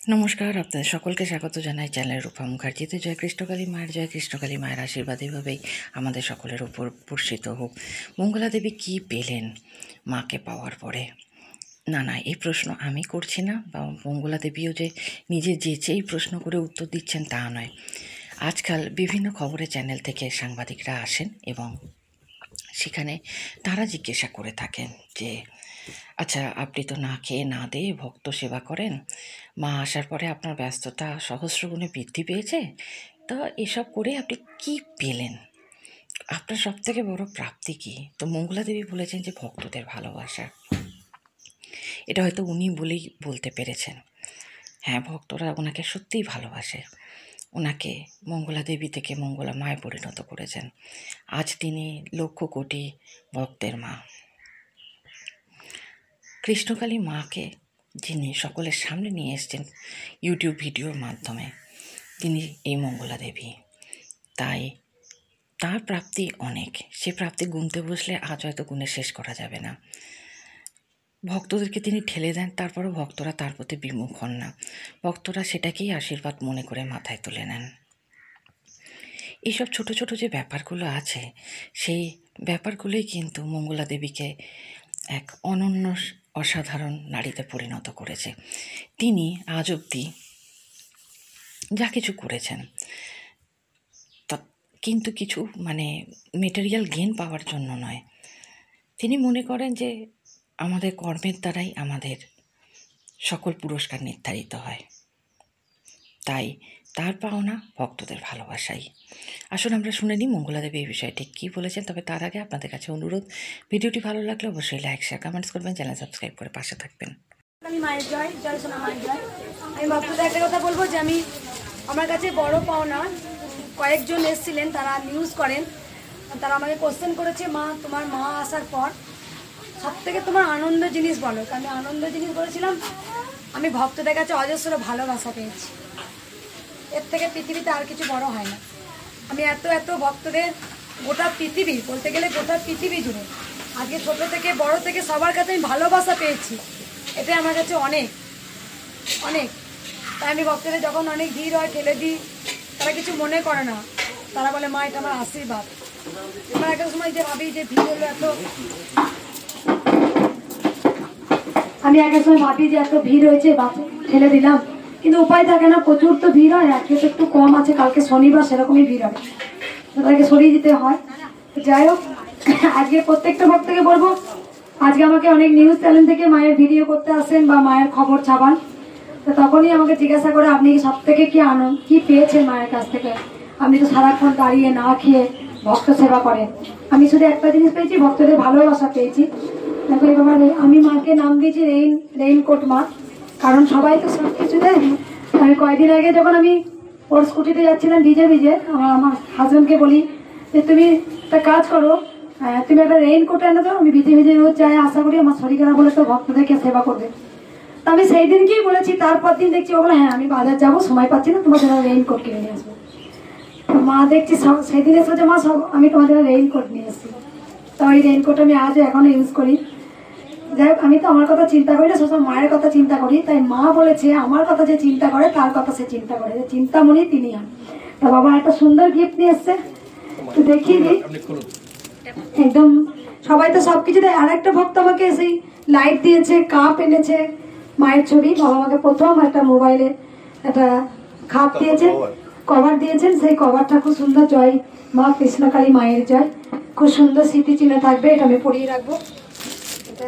নমস্কার, আপনাদের সকলকে স্বাগত জানাই চ্যানেল রূপা মুখার্জিতে। জয় কৃষ্ণকালী মায়ের জয়। কৃষ্ণকালী মায়ের আশীর্বাদ এভাবেই আমাদের সকলের উপর বর্ষিত হোক। মঙ্গলা দেবী কী পেলেন মাকে পাওয়ার পরে? না, এই প্রশ্ন আমি করছি না, বা মঙ্গলা দেবীও যে নিজে যেচেই প্রশ্ন করে উত্তর দিচ্ছেন তা নয়। আজকাল বিভিন্ন খবরের চ্যানেল থেকে সাংবাদিকরা আসেন এবং সেখানে তারা জিজ্ঞাসা করে থাকেন যে আচ্ছা, আপনি তো না খেয়ে না দিয়ে ভক্ত সেবা করেন, মা আসার পরে আপনার ব্যস্ততা সহস্রগুণে বৃদ্ধি পেয়েছে, তো এসব করে আপনি কি পেলেন? আপনার সবথেকে বড় প্রাপ্তি কী? তো মঙ্গলা দেবী বলেছেন যে ভক্তদের ভালোবাসা। এটা হয়তো উনি বলেই বলতে পেরেছেন। হ্যাঁ, ভক্তরা ওনাকে সত্যিই ভালোবাসে। ওনাকে মঙ্গলা দেবী থেকে মঙ্গলা মায় পরিণত করেছেন। আজ তিনি লক্ষ কোটি ভক্তের মা। কৃষ্ণকালী মাকে যিনি সকলের সামনে নিয়ে এসছেন ইউটিউব ভিডিওর মাধ্যমে, তিনি এই মঙ্গলা দেবী। তাই তার প্রাপ্তি অনেক। সে প্রাপ্তি গুনতে বসলে আজ হয়তো গুণে শেষ করা যাবে না। ভক্তদেরকে তিনি ঠেলে দেন, তারপরও ভক্তরা তার প্রতি বিমুখ হন না। ভক্তরা সেটাকেই আশীর্বাদ মনে করে মাথায় তুলে নেন। এইসব ছোট ছোট যে ব্যাপারগুলো আছে, সেই ব্যাপারগুলোই কিন্তু মঙ্গলা দেবীকে এক অনন্য অসাধারণ নারীতে পরিণত করেছে। তিনি আজ অবধি যা কিছু করেছেন তা কিন্তু কিছু মেটেরিয়াল গেইন পাওয়ার জন্য নয়। তিনি মনে করেন যে আমাদের কর্মের দ্বারাই আমাদের সকল পুরস্কার নির্ধারিত হয়। তাই তার পাওনা ভক্তদের ভালোবাসাই। আসুন আমরা শুনে নিই মঙ্গলা দেবী এই বিষয়ে ঠিক কী বলেছেন। তবে তার আগে আপনাদের কাছে অনুরোধ, ভিডিওটি ভালো লাগলে অবশ্যই লাইক, শেয়ার, কমেন্টস করবেন, চ্যানেল সাবস্ক্রাইব করে পাশে থাকবেন। মায়ের জয়, জয় সোনা মায়ের জয়। আমি ভক্তদের একটা কথা বলবো যে আমার কাছে বড় পাওনা, কয়েকজন এসেছিলেন, তারা নিউজ করেন, তারা আমাকে কোশ্চেন করেছে, মা তোমার মা আসার পর সব থেকে তোমার আনন্দ জিনিস বলো। আমি আনন্দ জিনিস বলেছিলাম, আমি ভক্তদের কাছে অজস্র ভালোবাসা পেয়েছি। এর থেকে পৃথিবীতে আর কিছু বড় হয় না। আমি এত ভক্তদের, গোটা পৃথিবী বলতে গেলে গোটা পৃথিবী জুড়ে আজকে ছোটো থেকে বড় থেকে সবার কাছে আমি ভালোবাসা পেয়েছি। এটাই আমার কাছে অনেক। তাই আমি ভক্তদের যখন অনেক ভিড় হয় ঠেলে দিই, তারা কিছু মনে করে না। তারা বলে মা এটা আমার আশীর্বাদ। এবার একটা সময় যে ভাবি যে ভিড় হলো এত, আমি এক সময় ভাবি যে এত ভিড় হয়েছে ঠেলে দিলাম, কিন্তু উপায় থাকে না, প্রচুর তো ভিড় হয়। আজকে তো একটু কম আছে, কালকে শনিবার সেরকমই ভিড় হবে, তাদেরকে সরিয়ে দিতে হয়। যাই হোক, আজকে প্রত্যেকটা ভক্তকে বলবো, আজকে আমাকে অনেক নিউজ চ্যানেল থেকে মায়ের ভিডিও করতে আসেন বা মায়ের খবর ছাপান, তো তখনই আমাকে জিজ্ঞাসা করে আপনি সব থেকে কি পেয়েছেন মায়ের কাছ থেকে। আপনি তো সারাক্ষণ দাঁড়িয়ে না খেয়ে ভক্ত সেবা করেন। আমি শুধু একটা জিনিস পেয়েছি, ভক্তদের ভালোবাসা পেয়েছি। আমি মাকে নাম দিয়েছি রেইনকোট মা, কারণ সবাই তো সব কিছু দেয়। আমি কয়েকদিন আগে যখন আমি ওর স্কুটিতে যাচ্ছিলাম ভিজে, আমার হাজব্যান্ডকে বলি যে তুমি একটা কাজ করো, তুমি একটা রেইনকোট এনে দাও, আমি ভিজে রোজ যাই, আশা করি আমার শরীর খারাপ হলে তো ভক্তদেরকে সেবা করবে। তো আমি সেই দিনকেই বলেছি, তারপর দিন দেখছি ও বলে হ্যাঁ আমি বাজার যাবো, সময় পাচ্ছি না, তোমার জন্য রেইনকোট কিনে নিয়ে আসবো। মা দেখছি সেদিন এসেছে, মা সব আমি তোমার জন্য রেইনকোট নিয়ে এসেছি। তো ওই রেইনকোট আমি আজও এখনো ইউজ করি। যাই হোক, আমি তো আমার কথা চিন্তা করি না, সবসময় মায়ের কথা চিন্তা করি। তাই মা বলেছে আমার কথা যে চিন্তা করে তার কথা সে চিন্তা করে, যে চিন্তামণি তিনি হন। তা বাবা একটা সুন্দর গিফট নিয়ে এসছে, তো দেখিয়ে দিই। একদম সবাই তো সবকিছু দেয়। আর একটা ভক্ত আমাকে সেই লাইট দিয়েছে, কাপ এনেছে, মায়ের ছবি। বাবা আমাকে প্রথম একটা মোবাইলে একটা খাপ দিয়েছে, কভার দিয়েছেন। সেই কভারটা খুব সুন্দর, জয় মা কৃষ্ণকালী মায়ের জয়, খুব সুন্দর স্মৃতিচিহ্ন থাকবে। এটা আমি পরিয়ে রাখবো। এটা